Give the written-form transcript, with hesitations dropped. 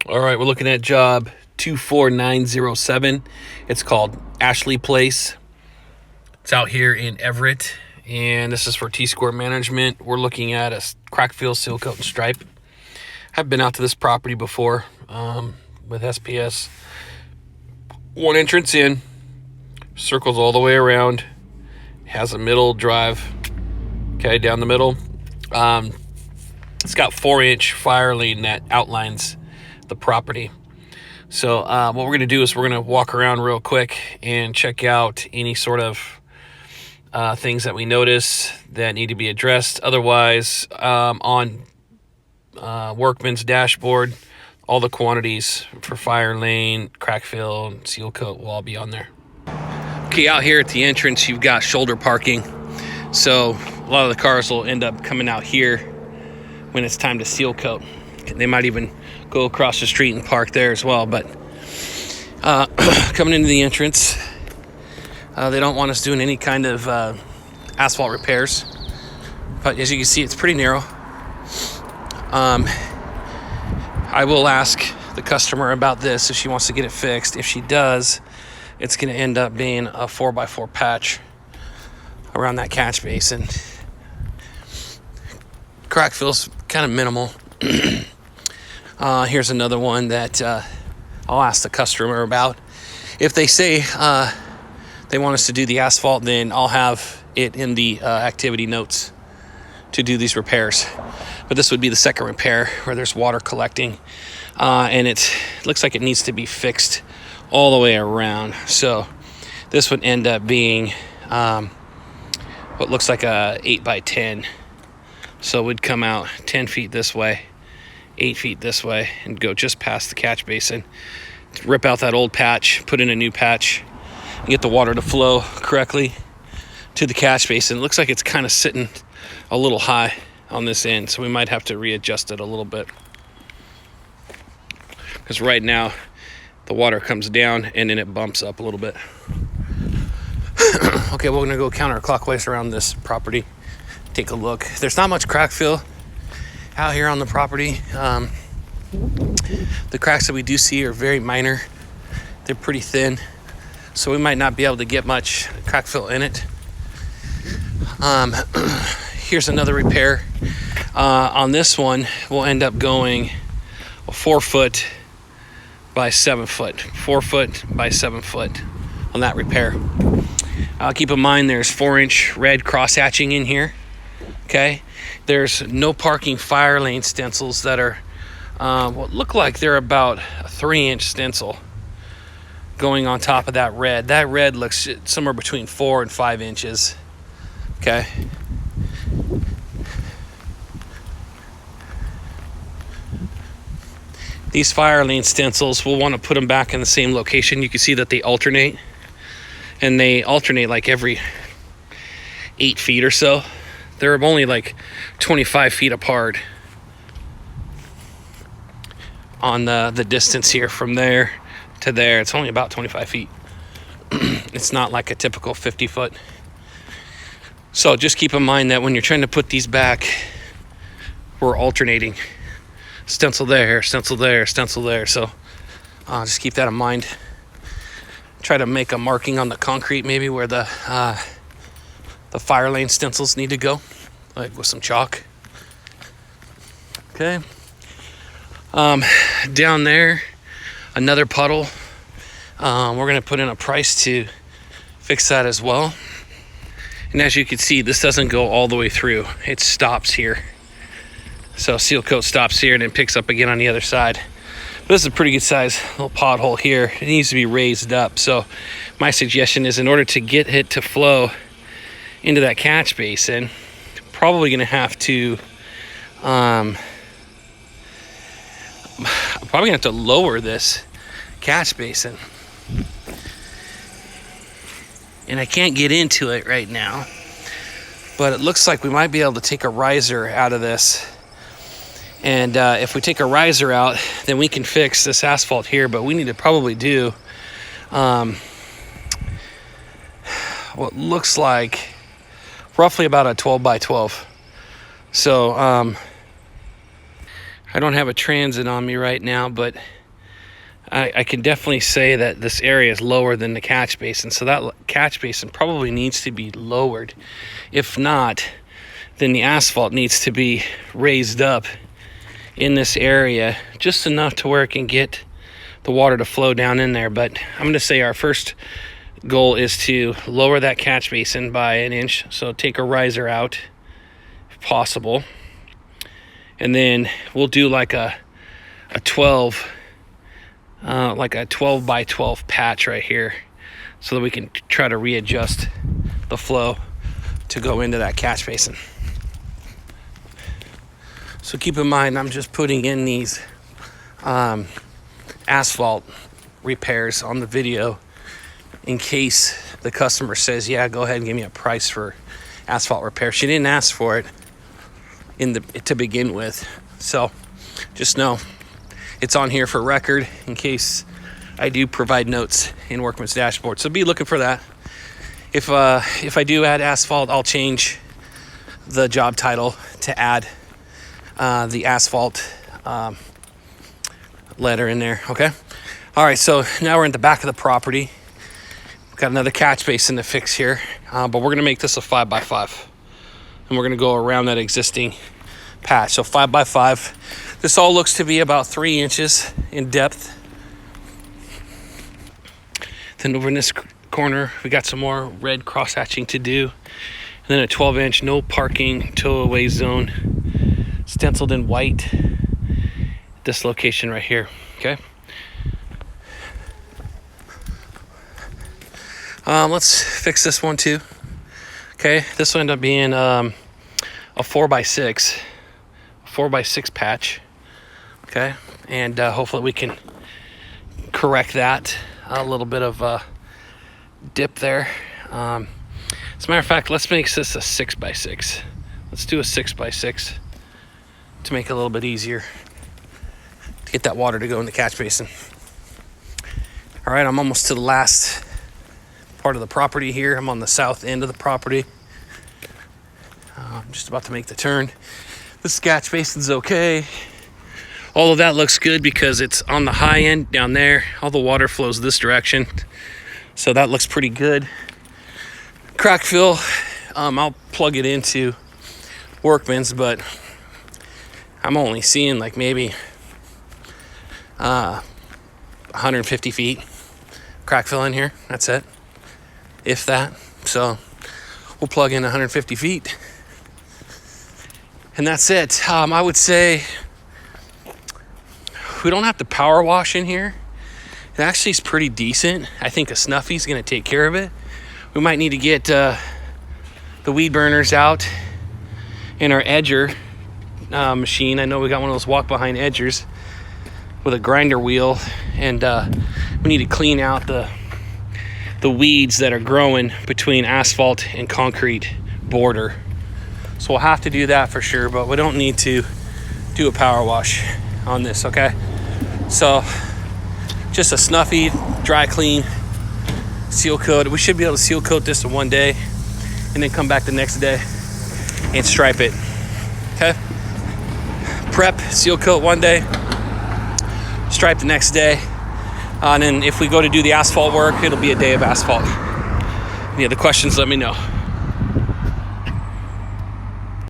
All right, we're looking at job 24907. It's called Ashley Place. It's out here in Everett, and this is for T-Square Management. We're looking at a crack fill, seal coat, and stripe. I've been out to this property before with SPS. One entrance in, circles all the way around, has a middle drive, okay, down the middle. It's got 4-inch fire lane that outlines the property. So what we're going to do is we're going to walk around real quick and check out any sort of things that we notice that need to be addressed. Otherwise, on Workman's dashboard, all the quantities for fire lane, crack fill, and seal coat will all be on there. Okay, out here at the entrance, you've got shoulder parking. So a lot of the cars will end up coming out here when it's time to seal coat. They might even go across the street and park there as well. But coming into the entrance, they don't want us doing any kind of asphalt repairs. But as you can see, it's pretty narrow. I will ask the customer about this if she wants to get it fixed. If she does, it's going to end up being a 4x4 patch around that catch basin. Crack fill's kind of minimal. Here's another one that I'll ask the customer about. If they say they want us to do the asphalt, then I'll have it in the activity notes to do these repairs. But this would be the second repair where there's water collecting, and it looks like it needs to be fixed all the way around. So this would end up being what looks like a 8x10. So it would come out 10 feet this way, 8 feet this way, and go just past the catch basin. Rip out that old patch, put in a new patch, and get the water to flow correctly to the catch basin. It looks like it's kind of sitting a little high on this end, so we might have to readjust it a little bit. Because right now, the water comes down and then it bumps up a little bit. Okay, we're gonna go counterclockwise around this property. Take a look. There's not much crack fill out here on the property. The cracks that we do see are very minor. They're pretty thin, so we might not be able to get much crack fill in it. Here's another repair. On this one, we'll end up going a 4 foot by 7 foot. 4 foot by 7 foot on that repair. Keep in mind there's 4-inch red cross hatching in here. Okay, there's no parking fire lane stencils that are what look like they're about a 3-inch stencil going on top of that red. That red looks somewhere between 4 and 5 inches. Okay. These fire lane stencils, we'll want to put them back in the same location. You can see that they alternate, and they alternate like every 8 feet or so. They're only like 25 feet apart on the distance here from there to there. It's only about 25 feet. It's not like a typical 50 foot. So just keep in mind that when you're trying to put these back, we're alternating. Stencil there, stencil there, stencil there. So just keep that in mind. Try to make a marking on the concrete maybe where the fire lane stencils need to go, like with some chalk. Okay. Down there, another puddle. We're going to put in a price to fix that as well. And as you can see, this doesn't go all the way through. It stops here. So seal coat stops here and then picks up again on the other side. But this is a pretty good size little pothole here. It needs to be raised up. So my suggestion is, in order to get it to flow into that catch basin, probably going to have to lower this catch basin. And I can't get into it right now, but it looks like we might be able to take a riser out of this. And if we take a riser out, then we can fix this asphalt here. But we need to probably do what looks like roughly about a 12 by 12. So I don't have a transit on me right now, but I can definitely say that this area is lower than the catch basin. So that catch basin probably needs to be lowered. If not, then the asphalt needs to be raised up in this area just enough to where it can get the water to flow down in there. But I'm going to say our first goal is to lower that catch basin by 1 inch. So take a riser out if possible. And then we'll do like a 12 by 12 patch right here so that we can try to readjust the flow to go into that catch basin. So keep in mind, I'm just putting in these asphalt repairs on the video in case the customer says, yeah, go ahead and give me a price for asphalt repair. She didn't ask for it to begin with. So just know it's on here for record in case I do provide notes in Workman's Dashboard. So be looking for that. If I do add asphalt, I'll change the job title to add the asphalt letter in there, okay? All right, so now we're in the back of the property. We've got another catch basin to fix here, but we're gonna make this a 5x5. And we're gonna go around that existing patch. So 5x5. This all looks to be about 3 inches in depth. Then over in this corner, we got some more red cross hatching to do. And then a 12-inch no parking tow away zone, stenciled in white. This location right here, okay? Let's fix this one too. Okay, this will end up being a 4x6 patch. Okay, and hopefully we can correct that. A little bit of a dip there. As a matter of fact, let's make this a 6x6. Let's do a 6x6 to make it a little bit easier to get that water to go in the catch basin. All right, I'm almost to the last part of the property here. I'm on the south end of the property. I'm just about to make the turn. This catch basin's okay. All of that looks good because it's on the high end down there. All the water flows this direction. So that looks pretty good. Crack fill, I'll plug it into Workman's, but I'm only seeing like maybe 150 feet crack fill in here. That's it, if that. So we'll plug in 150 feet and that's it. I would say we don't have to power wash in here. It actually is pretty decent. I think a Snuffy's gonna take care of it. We might need to get the weed burners out in our edger machine. I know we got one of those walk behind edgers with a grinder wheel, and we need to clean out the weeds that are growing between asphalt and concrete border. So we'll have to do that for sure, but we don't need to do a power wash on this, okay? So just a Snuffy, dry clean, seal coat. We should be able to seal coat this in one day and then come back the next day and stripe it, okay? Prep, seal coat one day, stripe the next day. And then if we go to do the asphalt work, it'll be a day of asphalt. Any other questions, let me know.